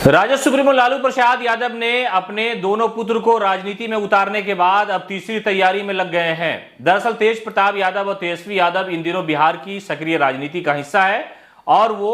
Rajad supremo Lalu Prasad Yadav ने अपने दोनों पुत्र को राजनीति में उतारने के बाद अब तीसरी तैयारी में लग गए हैं। दरअसल तेज प्रताप यादव और तेजस्वी यादव इन दिनों बिहार की सक्रिय राजनीति का हिस्सा है और वो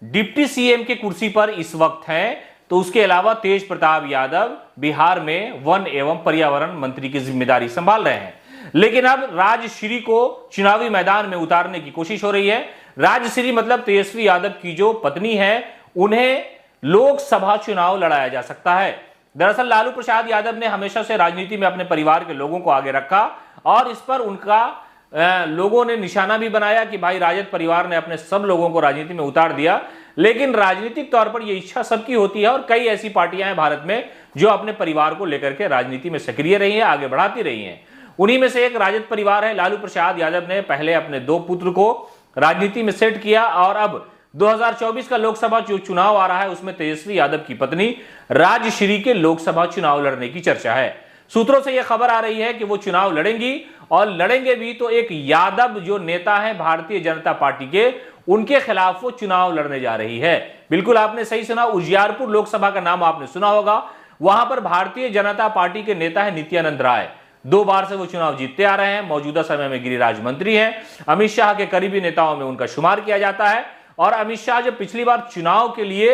डिप्टी सीएम की कुर्सी पर इस वक्त हैं। तो उसके अलावा तेज प्रताप यादव बिहार में वन एवं पर्यावरण मंत्री की जिम्मेदारी संभाल रहे हैं। लेकिन अब राजश्री को चुनावी मैदान में उतारने की कोशिश हो रही है। राजश्री मतलब तेजस्वी यादव की जो पत्नी है, उन्हें लोकसभा चुनाव लड़ाया जा सकता है। दरअसल लालू प्रसाद यादव ने हमेशा से राजनीति में अपने परिवार के लोगों को आगे रखा और इस पर उनका लोगों ने निशाना भी बनाया कि भाई राजद परिवार ने अपने सब लोगों को राजनीति में उतार दिया। लेकिन राजनीतिक तौर पर यह इच्छा सबकी होती है और कई ऐसी पार्टियां हैं भारत में जो अपने परिवार को लेकर के राजनीति में सक्रिय रही है, आगे बढ़ाती रही हैं। उन्हीं में से एक राजद परिवार है। लालू प्रसाद यादव ने पहले अपने दो पुत्र को राजनीति में सेट किया और अब 2024 का लोकसभा जो चुनाव आ रहा है उसमें तेजस्वी यादव की पत्नी राजश्री के लोकसभा चुनाव लड़ने की चर्चा है। सूत्रों से यह खबर आ रही है कि वो चुनाव लड़ेंगी और लड़ेंगे भी तो एक यादव जो नेता है भारतीय जनता पार्टी के, उनके खिलाफ वो चुनाव लड़ने जा रही है। बिल्कुल आपने सही सुना, उजियारपुर लोकसभा का नाम आपने सुना होगा। वहां पर भारतीय जनता पार्टी के नेता है नित्यानंद राय। 2 बार से वो चुनाव जीतते आ रहे हैं। मौजूदा समय में गिरिराज मंत्री हैं। अमित शाह के करीबी नेताओं में उनका शुमार किया जाता है। और अमित शाह जब पिछली बार चुनाव के लिए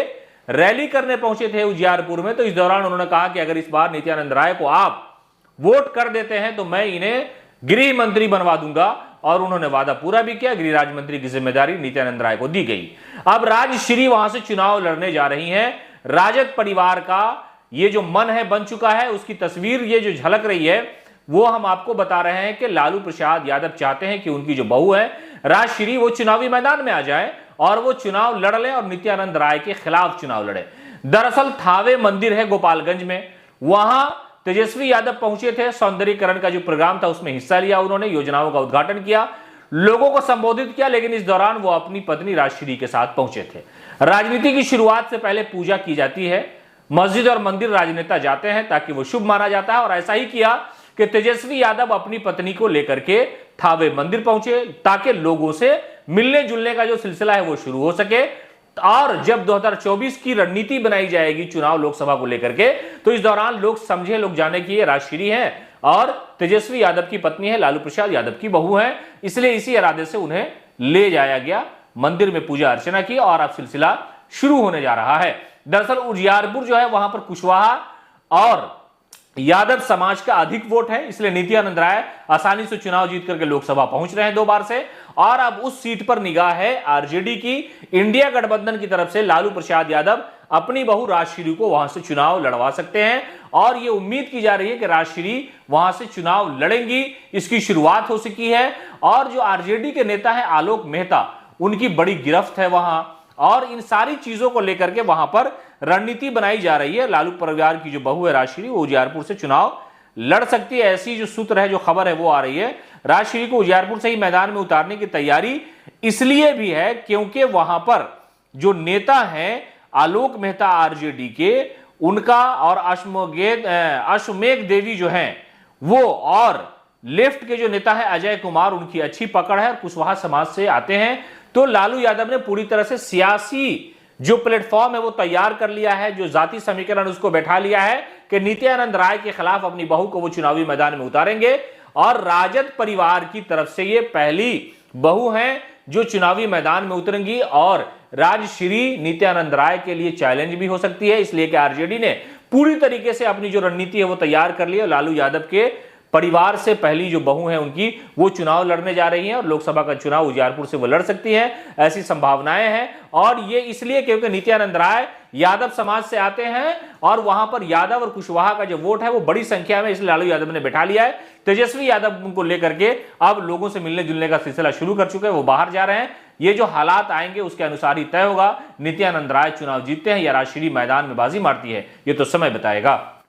रैली करने पहुंचे थे उजियारपुर में, तो इस दौरान उन्होंने कहा कि अगर इस बार नित्यानंद राय को आप वोट कर देते हैं तो मैं इन्हें गृह मंत्री बनवा दूंगा। और उन्होंने वादा पूरा भी किया। गृह मंत्री की जिम्मेदारी नित्यानंद राय को दी गई। अब राजश्री वहां से चुनाव लड़ने जा रही हैं। राजद परिवार का ये जो मन है बन चुका है, उसकी तस्वीर ये जो झलक रही है वो हम आपको बता रहे हैं कि लालू प्रसाद यादव चाहते हैं कि उनकी जो बहू है राजश्री, वो चुनावी मैदान में आ जाए और वो चुनाव लड़ ले और नित्यानंद राय के खिलाफ चुनाव लड़े। दरअसल थावे मंदिर है गोपालगंज में, वहां तेजस्वी यादव पहुंचे थे। सौंदर्यीकरण का जो प्रोग्राम था उसमें हिस्सा लिया उन्होंने, योजनाओं का उद्घाटन किया, लोगों को संबोधित किया। लेकिन इस दौरान वो अपनी पत्नी राजश्री के साथ पहुंचे थे। राजनीति की शुरुआत से पहले पूजा की जाती है। मस्जिद और मंदिर राजनेता जाते हैं ताकि वो शुभ माना जाता है। और ऐसा ही किया कि तेजस्वी यादव अपनी पत्नी को लेकर के थावे मंदिर पहुंचे ताकि लोगों से मिलने जुलने का जो सिलसिला है वो शुरू हो सके। और जब 2024 की रणनीति बनाई जाएगी चुनाव लोकसभा को लेकर के, तो इस दौरान लोग समझे, लोग जाने की ये राजश्री है और तेजस्वी यादव की पत्नी है, लालू प्रसाद यादव की बहू है। इसलिए इसी इरादे से उन्हें ले जाया गया, मंदिर में पूजा अर्चना की और अब सिलसिला शुरू होने जा रहा है। दरअसल उजियारपुर जो है वहां पर कुशवाहा और यादव समाज का अधिक वोट है, इसलिए नित्यानंद राय आसानी से चुनाव जीत करके लोकसभा पहुंच रहे हैं 2 बार से। और अब उस सीट पर निगाह है आरजेडी की। इंडिया गठबंधन की तरफ से लालू प्रसाद यादव अपनी बहू राजश्री को वहां से चुनाव लड़वा सकते हैं और यह उम्मीद की जा रही है कि राजश्री वहां से चुनाव लड़ेंगी। इसकी शुरुआत हो चुकी है और जो आरजेडी के नेता है आलोक मेहता, उनकी बड़ी गिरफ्त है वहां और इन सारी चीजों को लेकर के वहां पर रणनीति बनाई जा रही है। लालू परिवार की जो बहू है राजश्री, वो उजियारपुर से चुनाव लड़ सकती है, ऐसी जो सूत्र है, जो खबर है वो आ रही है। राजश्री को उजियारपुर से ही मैदान में उतारने की तैयारी इसलिए भी है क्योंकि वहां पर जो नेता हैं आलोक मेहता आरजेडी के, उनका और अश्वमेघ देवी जो हैं वो, और लेफ्ट के जो नेता है अजय कुमार, उनकी अच्छी पकड़ है और कुशवाहा समाज से आते हैं। तो लालू यादव ने पूरी तरह से सियासी जो प्लेटफॉर्म है वो तैयार कर लिया है, जो जाति समीकरण उसको बैठा लिया है कि नित्यानंद राय के खिलाफ अपनी बहू को वो चुनावी मैदान में उतारेंगे। और राजद परिवार की तरफ से ये पहली बहू हैं जो चुनावी मैदान में उतरेंगी और राजश्री नित्यानंद राय के लिए चैलेंज भी हो सकती है। इसलिए कि आरजेडी ने पूरी तरीके से अपनी जो रणनीति है वो तैयार कर ली है। लालू यादव के परिवार से पहली जो बहू है उनकी, वो चुनाव लड़ने जा रही हैं और लोकसभा का चुनाव उजियारपुर से वो लड़ सकती हैं, ऐसी संभावनाएं हैं। और ये इसलिए क्योंकि नित्यानंद राय यादव समाज से आते हैं और वहां पर यादव और कुशवाहा का जो वोट है वो बड़ी संख्या में, इसलिए लालू यादव ने बैठा लिया है। तेजस्वी यादव को लेकर के अब लोगों से मिलने जुलने का सिलसिला शुरू कर चुके हैं, वो बाहर जा रहे हैं। ये जो हालात आएंगे उसके अनुसार ही तय होगा नित्यानंद राय चुनाव जीतते हैं या राजश्री मैदान में बाजी मारती है, ये तो समय बताएगा।